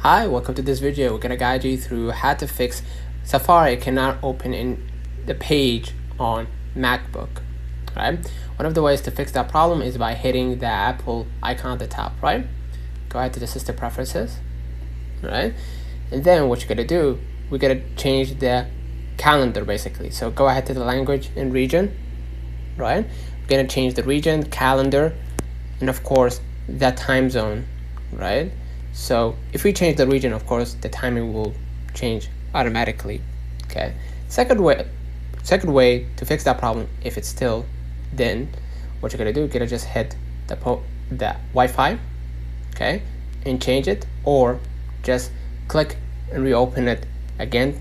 Hi, welcome to this video. We're gonna guide you through how to fix Safari cannot open in the page on MacBook. Right? One of the ways to fix that problem is by hitting the Apple icon at the top, right? Go ahead to the system preferences, right? And then what you're gonna do, we're gonna change the calendar basically. So go ahead to the language and region, right? We're gonna change the region, calendar, and of course the time zone, right? So if we change the region, of course the timing will change automatically. Okay. Second way to fix that problem, if it's still, then what you're gonna do, you're gonna just hit the Wi-Fi, okay, and change it, or just click and reopen it again,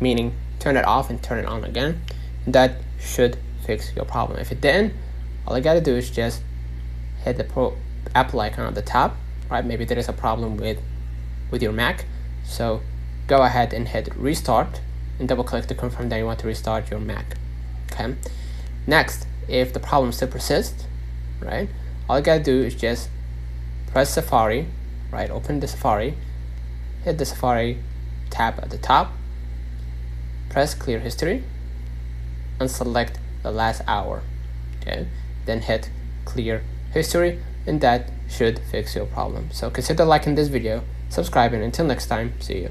meaning turn it off and turn it on again. That should fix your problem. If it didn't, all you gotta do is just hit the Apple icon at the top, right? Maybe there is a problem with your Mac, so go ahead and hit restart and double click to confirm that you want to restart your Mac. Okay. Next, if the problem still persists, right, all you gotta do is just press Safari, right? Open the Safari, hit the Safari tab at the top, press clear history, and select the last hour. Okay, then hit clear history, and that should fix your problem. So consider liking this video, subscribing. Until next time, see you.